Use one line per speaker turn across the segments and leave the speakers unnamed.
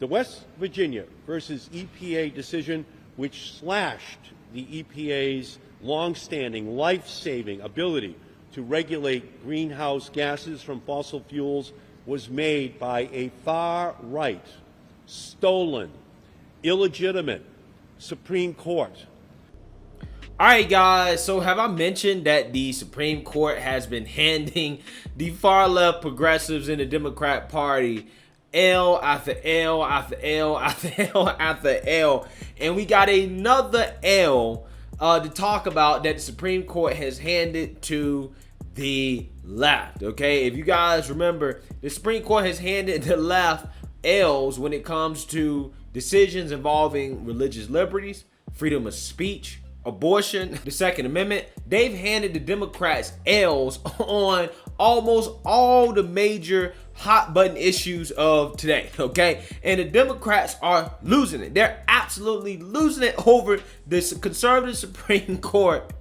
The West Virginia versus EPA decision, which slashed the EPA's long-standing, life-saving ability to regulate greenhouse gases from fossil fuels, was made by a far-right, stolen, illegitimate Supreme Court.
All right, guys, so have I mentioned that the Supreme Court has been handing the far-left progressives in the Democrat Party L after L after L after L after L, and we got another L to talk about that the Supreme Court has handed to the left, okay? If you guys remember, the Supreme Court has handed the left L's when it comes to decisions involving religious liberties, freedom of speech, abortion, the Second Amendment. They've handed the Democrats L's on almost all the major hot button issues of today, okay? And the Democrats are losing it. They're absolutely losing it over this conservative Supreme Court,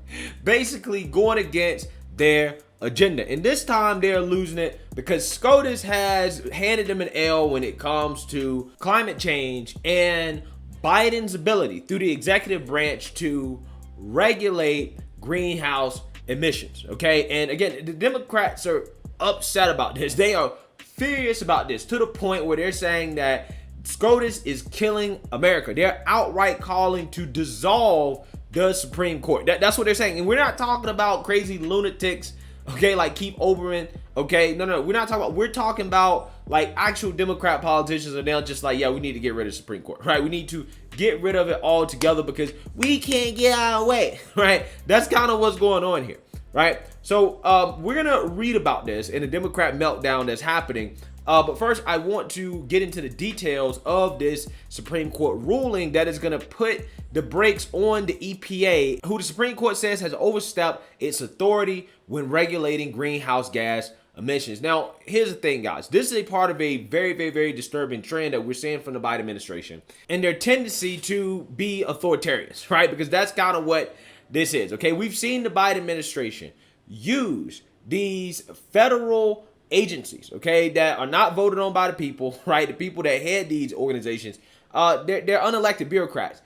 basically going against their agenda. And this time they're losing it because SCOTUS has handed them an L when it comes to climate change and Biden's ability through the executive branch to regulate greenhouse emissions, okay? And again, the Democrats are upset about this. They are furious about this to the point where they're saying that SCOTUS is killing America. They're outright calling to dissolve the Supreme Court. That's what they're saying. And we're not talking about crazy lunatics, okay, like Keith Olbermann, okay? No, we're not talking about, we're talking about like actual Democrat politicians, and they're just like, yeah, we need to get rid of the Supreme Court, right? We need to get rid of it altogether because we can't get our way, right? That's kind of what's going on here, right? So we're gonna read about this in the Democrat meltdown that's happening. But first, I want to get into the details of this Supreme Court ruling that is going to put the brakes on the EPA, who the Supreme Court says has overstepped its authority when regulating greenhouse gas emissions. Now, here's the thing, guys. This is a part of a very, very, very disturbing trend that we're seeing from the Biden administration and their tendency to be authoritarians, right? Because that's kind of what this is, okay? We've seen the Biden administration use these federal agencies, okay, that are not voted on by the people, right? The people that head these organizations, they're unelected bureaucrats.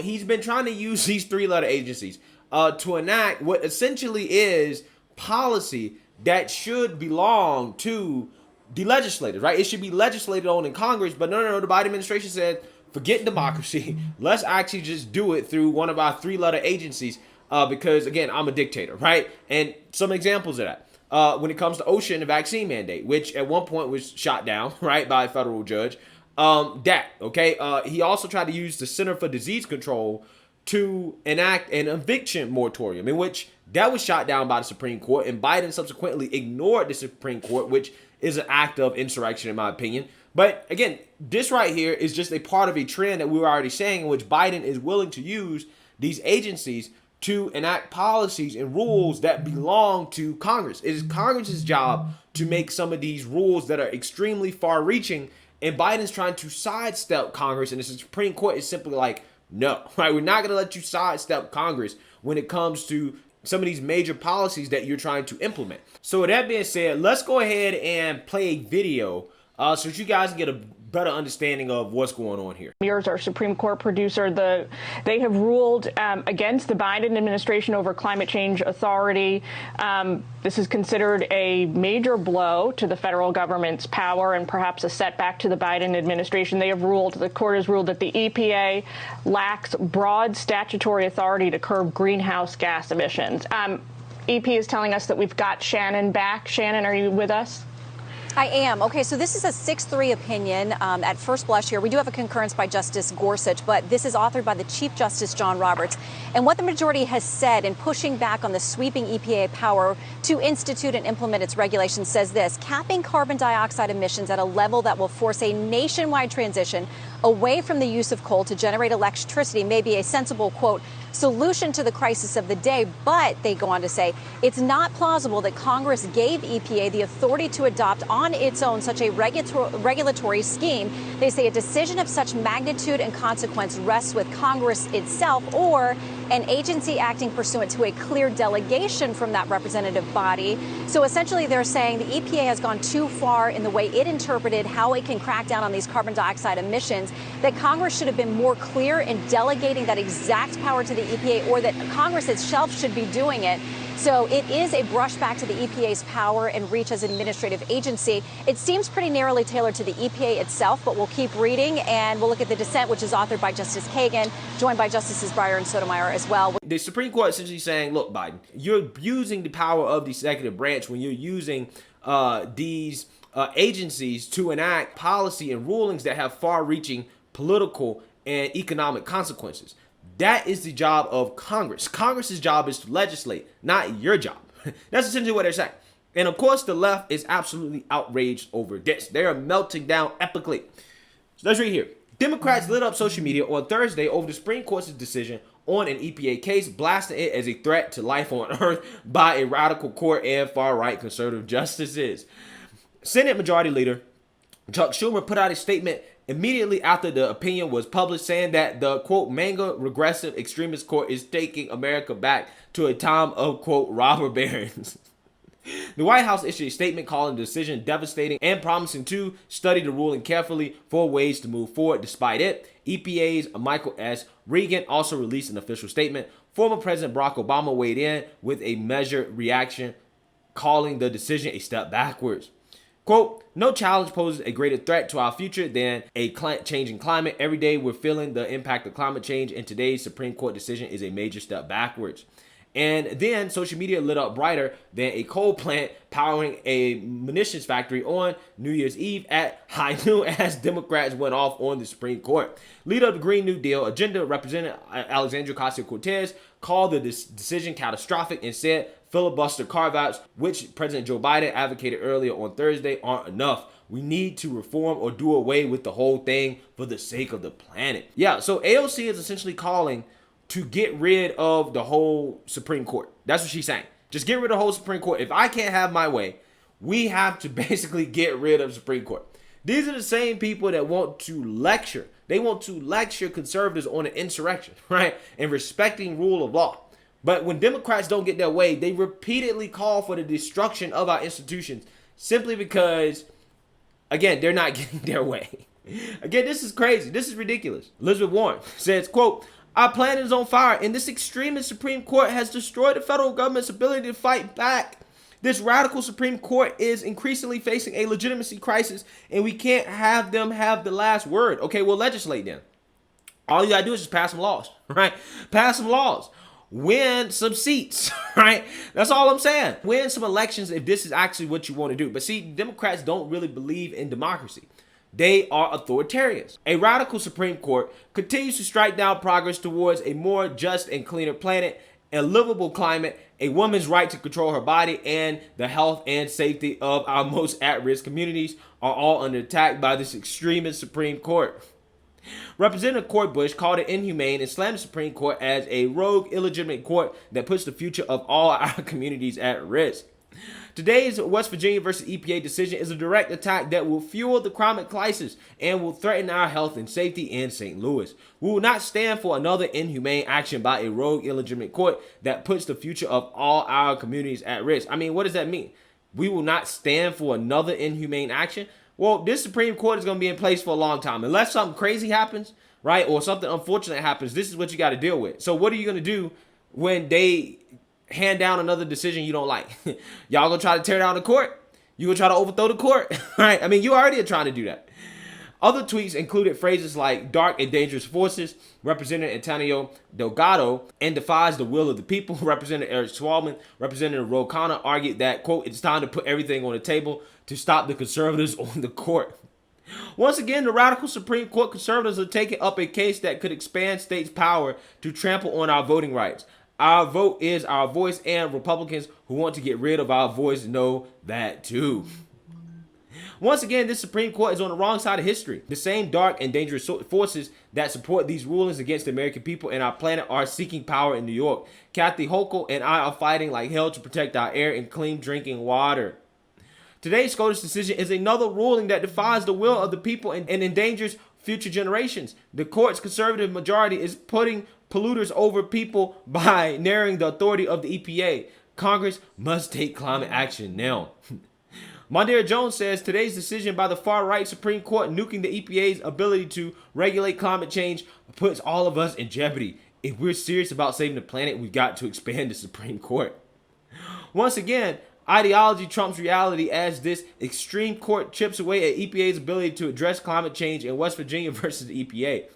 He's been trying to use these three-letter agencies to enact what essentially is policy that should belong to the legislators, right? It should be legislated on in Congress, but no, the Biden administration said, forget democracy. Let's actually just do it through one of our three-letter agencies because, again, I'm a dictator, right? And some examples of that. When it comes to OSHA, the vaccine mandate, which at one point was shot down, right, by a federal judge. He also tried to use the Center for Disease Control to enact an eviction moratorium, in which that was shot down by the Supreme Court, and Biden subsequently ignored the Supreme Court, which is an act of insurrection, in my opinion. But again, this right here is just a part of a trend that we were already saying, in which Biden is willing to use these agencies to enact policies and rules that belong to Congress. It is Congress's job to make some of these rules that are extremely far-reaching, and Biden's trying to sidestep Congress, and the Supreme Court is simply like, no, right? We're not going to let you sidestep Congress when it comes to some of these major policies that you're trying to implement. So with that being said, let's go ahead and play a video so that you guys can get a better understanding of what's going on here.
Yours, our Supreme Court producer, they have ruled against the Biden administration over climate change authority. This is considered a major blow to the federal government's power and perhaps a setback to the Biden administration. The court has ruled that the EPA lacks broad statutory authority to curb greenhouse gas emissions. EP is telling us that we've got Shannon back. Shannon, are you with us?
I am. Okay, so this is a 6-3 opinion at first blush here. We do have a concurrence by Justice Gorsuch, but this is authored by the Chief Justice John Roberts. And what the majority has said in pushing back on the sweeping EPA power to institute and implement its regulations says this: capping carbon dioxide emissions at a level that will force a nationwide transition away from the use of coal to generate electricity may be a sensible, quote, solution to the crisis of the day. But they go on to say it's not plausible that Congress gave EPA the authority to adopt on its own such a regulatory scheme. They say a decision of such magnitude and consequence rests with Congress itself or an agency acting pursuant to a clear delegation from that representative body. So essentially they're saying the EPA has gone too far in the way it interpreted how it can crack down on these carbon dioxide emissions, that Congress should have been more clear in delegating that exact power to the EPA, or that Congress itself should be doing it. So it is a brushback to the EPA's power and reach as an administrative agency. It seems pretty narrowly tailored to the EPA itself, but we'll keep reading, and we'll look at the dissent, which is authored by Justice Kagan, joined by Justices Breyer and Sotomayor as well.
The Supreme Court essentially saying, look, Biden, you're abusing the power of the executive branch when you're using these agencies to enact policy and rulings that have far-reaching political and economic consequences. That is the job of Congress. Congress's job is to legislate, not your job. That's essentially what they're saying. And of course, the left is absolutely outraged over this. They are melting down epically. So let's read here. Democrats lit up social media on Thursday over the Supreme Court's decision on an EPA case, blasting it as a threat to life on Earth by a radical court and far-right conservative justices. Senate Majority Leader Chuck Schumer put out a statement immediately after the opinion was published, saying that the, quote, MAGA regressive extremist court is taking America back to a time of, quote, robber barons. The White House issued a statement calling the decision devastating and promising to study the ruling carefully for ways to move forward. Despite it, EPA's Michael S. Regan also released an official statement. Former President Barack Obama weighed in with a measured reaction, calling the decision a step backwards. Quote, no challenge poses a greater threat to our future than a changing climate. Every day we're feeling the impact of climate change, and today's Supreme Court decision is a major step backwards. And then social media lit up brighter than a coal plant powering a munitions factory on New Year's Eve at high noon as Democrats went off on the Supreme Court. Leader of the Green New Deal agenda, Representative Alexandria Ocasio-Cortez, called the decision catastrophic and said filibuster carve-outs, which President Joe Biden advocated earlier on Thursday, aren't enough. We need to reform or do away with the whole thing for the sake of the planet. Yeah, so AOC is essentially calling to get rid of the whole Supreme Court. That's what she's saying. Just get rid of the whole Supreme Court. If I can't have my way, we have to basically get rid of the Supreme Court. These are the same people that want to lecture. They want to lecture conservatives on an insurrection, right? And respecting rule of law. But when Democrats don't get their way, they repeatedly call for the destruction of our institutions simply because, again, they're not getting their way. Again, this is crazy. This is ridiculous. Elizabeth Warren says, quote, our planet is on fire, and this extremist Supreme Court has destroyed the federal government's ability to fight back. This radical Supreme Court is increasingly facing a legitimacy crisis, and we can't have them have the last word. Okay, well, legislate then. All you gotta do is just pass some laws, right? Pass some laws. Win some seats, right? That's all I'm saying. Win some elections if this is actually what you want to do. But see, Democrats don't really believe in democracy. They are authoritarians. A radical Supreme Court continues to strike down progress towards a more just and cleaner planet, a livable climate, a woman's right to control her body, and the health and safety of our most at-risk communities are all under attack by this extremist Supreme Court. Representative Cory Bush called it inhumane and slammed the Supreme Court as a rogue, illegitimate court that puts the future of all our communities at risk. Today's West Virginia versus EPA decision is a direct attack that will fuel the climate crisis and will threaten our health and safety in St. Louis. We will not stand for another inhumane action by a rogue, illegitimate court that puts the future of all our communities at risk. I mean, what does that mean? We will not stand for another inhumane action? Well, this Supreme Court is going to be in place for a long time. Unless something crazy happens, right, or something unfortunate happens, this is what you got to deal with. So what are you going to do when they hand down another decision you don't like? Y'all gonna try to tear down the court? You gonna try to overthrow the court? Right? I mean, you already are trying to do that. Other tweets included phrases like dark and dangerous forces, Representative Antonio Delgado, and defies the will of the people. Representative Eric Swalman, Representative Ro Khanna argued that, quote, it's time to put everything on the table to stop the conservatives on the court. Once again, the radical Supreme Court conservatives are taking up a case that could expand states' power to trample on our voting rights. Our vote is our voice, and Republicans who want to get rid of our voice know that too. Once again, this Supreme Court is on the wrong side of history. The same dark and dangerous forces that support these rulings against the American people and our planet are seeking power in New York. Kathy Hochul and I are fighting like hell to protect our air and clean drinking water. Today's SCOTUS decision is another ruling that defies the will of the people and endangers future generations. The court's conservative majority is putting polluters over people by narrowing the authority of the EPA. Congress must take climate action now. Mondale Jones says today's decision by the far-right Supreme Court nuking the EPA's ability to regulate climate change puts all of us in jeopardy. If we're serious about saving the planet, we've got to expand the Supreme Court. Once again, ideology trumps reality as this extreme court chips away at EPA's ability to address climate change in West Virginia versus the EPA.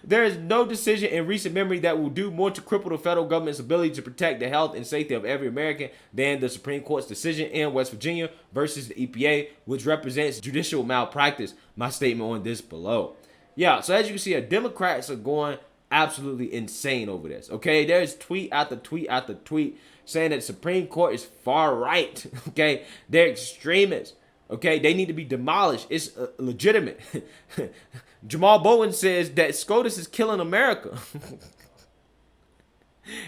There is no decision in recent memory that will do more to cripple the federal government's ability to protect the health and safety of every American than the Supreme Court's decision in West Virginia versus the EPA, which represents judicial malpractice. My statement on this below. Yeah, so as you can see, Democrats are going absolutely insane over this. Okay, there's tweet after tweet after tweet saying that the Supreme Court is far right. Okay, they're extremists. Okay, they need to be demolished. It's legitimate. Jamal Bowen says that SCOTUS is killing America.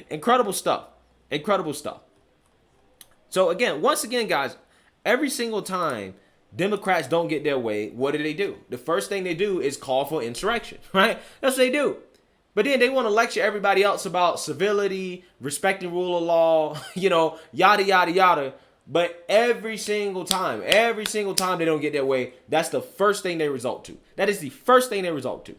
Incredible stuff. Incredible stuff. So again, once again, guys, every single time Democrats don't get their way, what do? The first thing they do is call for insurrection, right? That's what they do. But then they want to lecture everybody else about civility, respecting rule of law, yada, yada, yada. But every single time they don't get their way, that's the first thing they resort to. That is the first thing they resort to.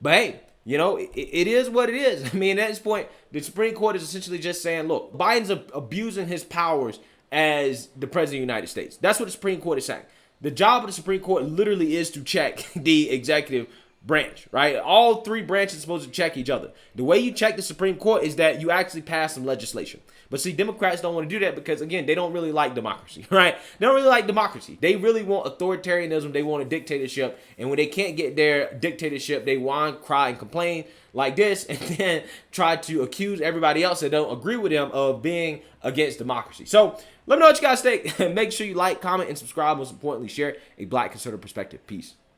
But hey, it is what it is. I mean, at this point, the Supreme Court is essentially just saying, look, Biden's abusing his powers as the president of the United States. That's what the Supreme Court is saying. The job of the Supreme Court literally is to check the executive branch, right? All three branches are supposed to check each other. The way you check the Supreme Court is that you actually pass some legislation. But see, Democrats don't want to do that because, again, they don't really like democracy, right? They don't really like democracy. They really want authoritarianism. They want a dictatorship. And when they can't get their dictatorship, they whine, cry, and complain like this and then try to accuse everybody else that don't agree with them of being against democracy. So let me know what you guys think. Make sure you like, comment, and subscribe. Most importantly, share a Black conservative perspective. Peace.